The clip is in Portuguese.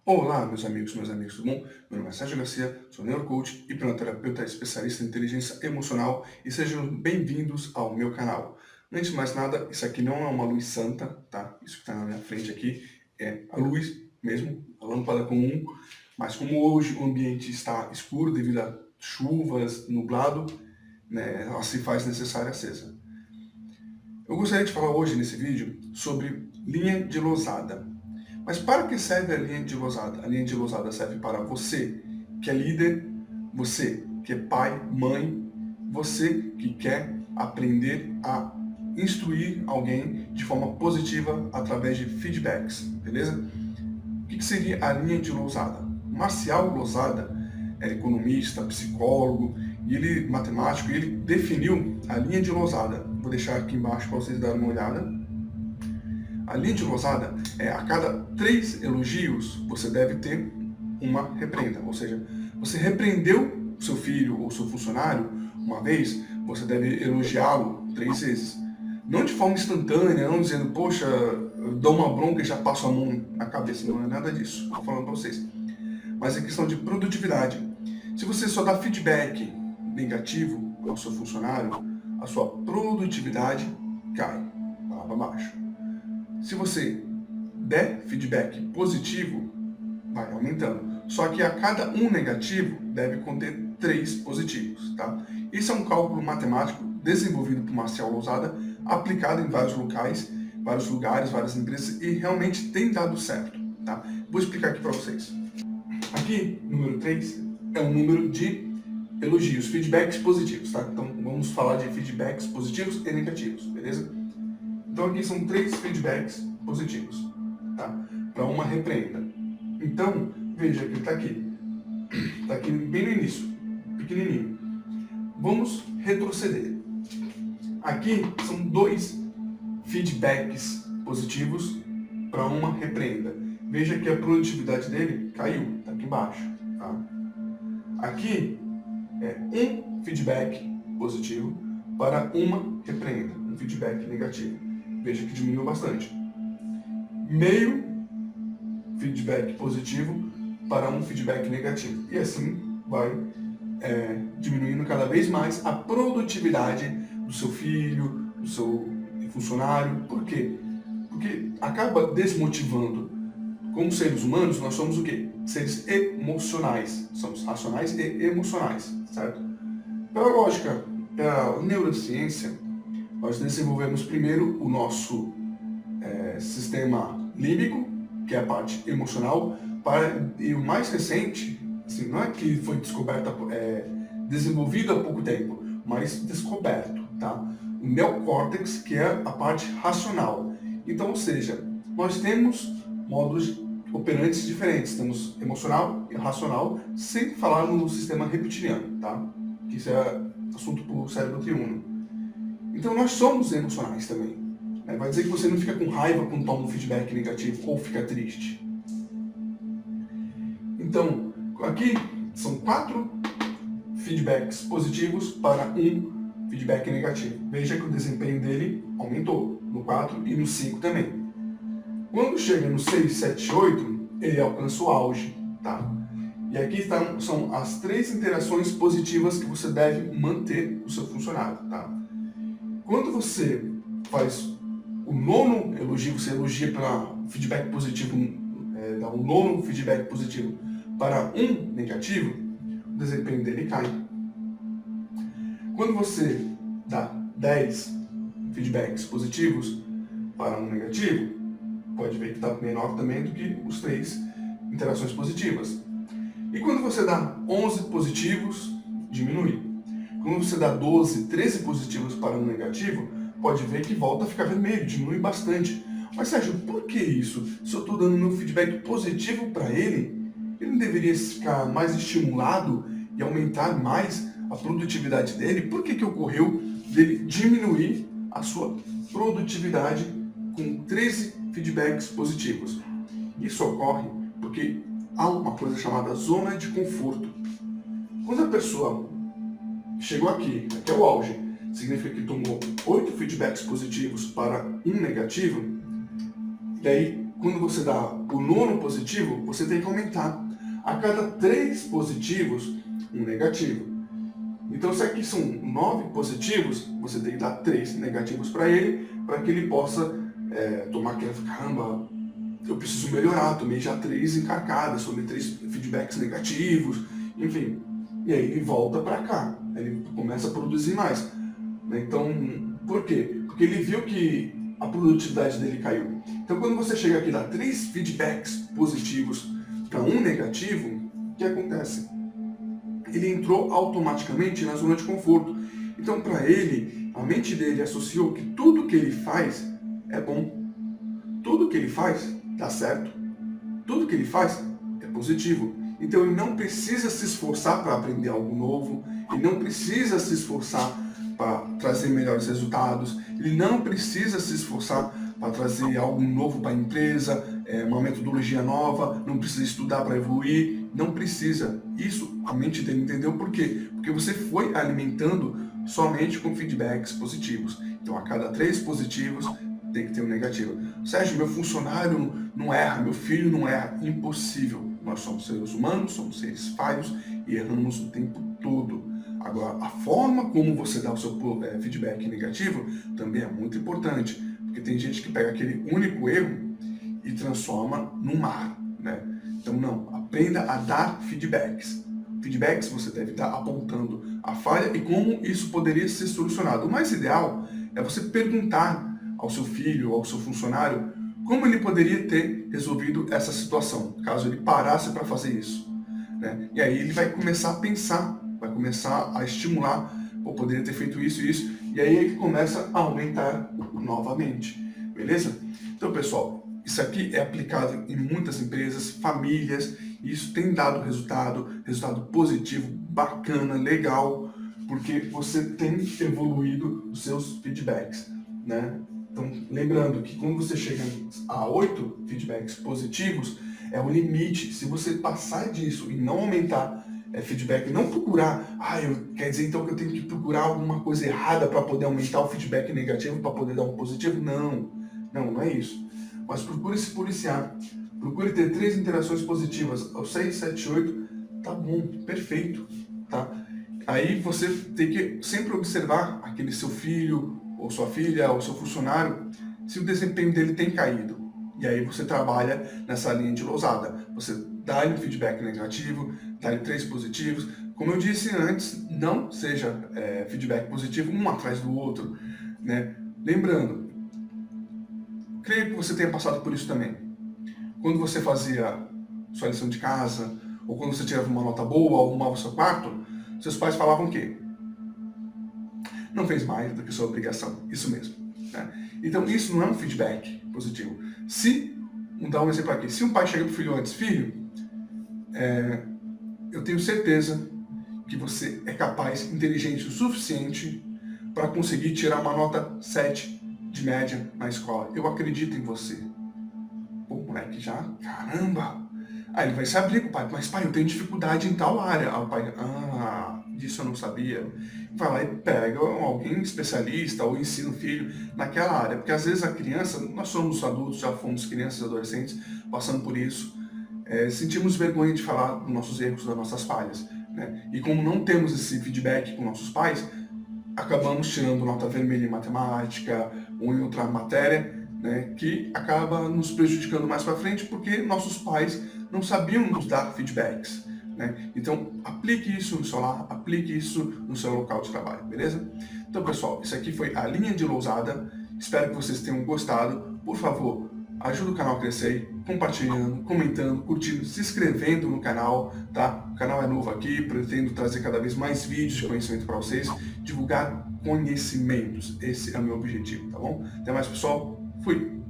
Olá, meus amigos, tudo bom? Meu nome é Sérgio Garcia, sou neurocoach, hipnoterapeuta especialista em inteligência emocional e sejam bem-vindos ao meu canal. Antes de mais nada, isso aqui não é uma luz santa, tá? Isso que está na minha frente aqui é a luz mesmo, a lâmpada comum, mas como hoje o ambiente está escuro devido a chuvas, nublado, né, ela se faz necessária acesa. Eu gostaria de falar hoje nesse vídeo sobre linha de losada. Mas para que serve a linha de losada? A linha de losada serve para você que é líder, você que é pai, mãe, você que quer aprender a instruir alguém de forma positiva através de feedbacks, beleza? O que seria a linha de losada? Marcial Losada é economista, psicólogo e ele matemático, e ele definiu a linha de losada. Vou deixar aqui embaixo para vocês darem uma olhada. A linha de losada é a cada 3 elogios você deve ter uma repreenda. Ou seja, você repreendeu seu filho ou seu funcionário uma vez, você deve elogiá-lo 3 vezes. Não de forma instantânea, não dizendo, poxa, eu dou uma bronca e já passo a mão na cabeça. Não é nada disso, estou falando para vocês. Mas é questão de produtividade. Se você só dá feedback negativo ao seu funcionário, a sua produtividade cai lá para baixo. Se você der feedback positivo, vai aumentando. Só que a cada um negativo deve conter 3 positivos, tá? Isso é um cálculo matemático desenvolvido por Marcial Lousada, aplicado em vários locais, vários lugares, várias empresas e realmente tem dado certo, tá? Vou explicar aqui para vocês. Aqui, número 3, é um número de elogios, feedbacks positivos, tá? Então vamos falar de feedbacks positivos e negativos, beleza? Então aqui são 3 feedbacks positivos, tá? Para uma repreenda. Então, veja que está aqui bem no início, pequenininho. Vamos retroceder. Aqui são 2 feedbacks positivos para uma repreenda. Veja que a produtividade dele caiu, está aqui embaixo, tá? Aqui é um feedback positivo para uma repreenda, um feedback negativo. Veja que diminuiu bastante. Meio feedback positivo para um feedback negativo. E assim vai diminuindo cada vez mais a produtividade do seu filho, do seu funcionário. Por quê? Porque acaba desmotivando. Como seres humanos, nós somos o quê? Seres emocionais. Somos racionais e emocionais, certo? Pela lógica, pela neurociência, nós desenvolvemos primeiro o nosso sistema límbico, que é a parte emocional, e o mais recente, assim, não é que foi desenvolvido há pouco tempo, mas descoberto, tá? O neocórtex, que é a parte racional. Então, ou seja, nós temos módulos operantes diferentes, temos emocional e racional, sem falar no sistema reptiliano, tá? Que isso é assunto para o cérebro triuno. Então nós somos emocionais também. Vai dizer que você não fica com raiva quando toma um feedback negativo ou fica triste. Então, aqui são 4 feedbacks positivos para um feedback negativo. Veja que o desempenho dele aumentou no 4 e no 5 também. Quando chega no 6, 7, 8, ele alcança o auge, tá? E aqui são as 3 interações positivas que você deve manter o seu funcionário, tá? Quando você faz o 9º elogio, você elogia para feedback positivo, dá um 9º feedback positivo para um negativo, o desempenho dele cai. Quando você dá 10 feedbacks positivos para um negativo, pode ver que está menor também do que os 3 interações positivas. E quando você dá 11 positivos, diminui. Quando você dá 12, 13 positivos para um negativo, pode ver que volta a ficar vermelho, diminui bastante. Mas Sérgio, por que isso? Se eu estou dando meu feedback positivo para ele, ele não deveria ficar mais estimulado e aumentar mais a produtividade dele? Por que ocorreu dele diminuir a sua produtividade com 13 feedbacks positivos? Isso ocorre porque há uma coisa chamada zona de conforto. Quando a pessoa chegou aqui é o auge, significa que tomou 8 feedbacks positivos para um negativo, e aí quando você dá o nono positivo, você tem que aumentar. A cada 3 positivos, um negativo. Então, se aqui são 9 positivos, você tem que dar 3 negativos para ele que ele possa tomar aquela, caramba, eu preciso melhorar, tomei já 3 encarcadas, tomei 3 feedbacks negativos, enfim. E aí ele volta para cá, ele começa a produzir mais. Então, por quê? Porque ele viu que a produtividade dele caiu. Então, quando você chega aqui e dá 3 feedbacks positivos para um negativo, o que acontece? Ele entrou automaticamente na zona de conforto. Então, para ele, a mente dele associou que tudo que ele faz é bom. Tudo que ele faz dá certo. Tudo que ele faz é positivo. Então, ele não precisa se esforçar para aprender algo novo. Ele não precisa se esforçar para trazer melhores resultados. Ele não precisa se esforçar para trazer algo novo para a empresa, uma metodologia nova, não precisa estudar para evoluir, não precisa. Isso a mente dele entendeu por quê? Porque você foi alimentando somente com feedbacks positivos. Então, a cada 3 positivos, tem que ter um negativo. Sérgio, meu funcionário não erra, meu filho não erra. Impossível. Nós somos seres humanos, somos seres falhos e erramos o tempo todo. Agora, a forma como você dá o seu feedback negativo também é muito importante, porque tem gente que pega aquele único erro e transforma num mar, né? Então, não, aprenda a dar feedbacks. Feedbacks você deve dar apontando a falha e como isso poderia ser solucionado. O mais ideal é você perguntar ao seu filho, ao seu funcionário, como ele poderia ter resolvido essa situação, caso ele parasse para fazer isso, né? E aí ele vai começar a pensar, vai começar a estimular, ou poderia ter feito isso e isso, e aí ele começa a aumentar novamente, beleza? Então, pessoal, isso aqui é aplicado em muitas empresas, famílias, e isso tem dado resultado positivo, bacana, legal, porque você tem evoluído os seus feedbacks, né? Então, lembrando que quando você chega a 8 feedbacks positivos, é o limite. Se você passar disso e não aumentar feedback, não procurar, quer dizer então que eu tenho que procurar alguma coisa errada para poder aumentar o feedback negativo, para poder dar um positivo? Não é isso. Mas procure se policiar. Procure ter 3 interações positivas. Ao 6, 7, 8, tá bom, perfeito, tá? Aí você tem que sempre observar aquele seu filho, ou sua filha, ou seu funcionário, se o desempenho dele tem caído. E aí você trabalha nessa linha de lousada. Você dá-lhe um feedback negativo, dá-lhe 3 positivos. Como eu disse antes, não seja feedback positivo um atrás do outro, né? Lembrando, creio que você tenha passado por isso também. Quando você fazia sua lição de casa, ou quando você tirava uma nota boa, ou arrumava o seu quarto, seus pais falavam o quê? Não fez mais do que sua obrigação, isso mesmo, né? Então isso não é um feedback positivo. Vou dar um exemplo aqui, se um pai chega para o filho antes, filho, eu tenho certeza que você é capaz, inteligente o suficiente para conseguir tirar uma nota 7 de média na escola. Eu acredito em você. Pô, o moleque já, caramba! Aí ele vai se abrir com o pai, mas pai, eu tenho dificuldade em tal área. Aí o pai, disso eu não sabia. Vai lá e pega alguém especialista ou ensina o filho naquela área. Porque às vezes a criança, nós somos adultos, já fomos crianças e adolescentes, passando por isso, sentimos vergonha de falar dos nossos erros, das nossas falhas, né? E como não temos esse feedback com nossos pais, acabamos tirando nota vermelha em matemática ou em outra matéria, né, que acaba nos prejudicando mais para frente porque nossos pais não sabiam nos dar feedbacks, né? Então, aplique isso no seu lar, aplique isso no seu local de trabalho, beleza? Então, pessoal, isso aqui foi a linha de lousada. Espero que vocês tenham gostado. Por favor, ajuda o canal a crescer aí, compartilhando, comentando, curtindo, se inscrevendo no canal, tá? O canal é novo aqui, pretendo trazer cada vez mais vídeos de conhecimento para vocês, divulgar conhecimentos. Esse é o meu objetivo, tá bom? Até mais, pessoal. Fui!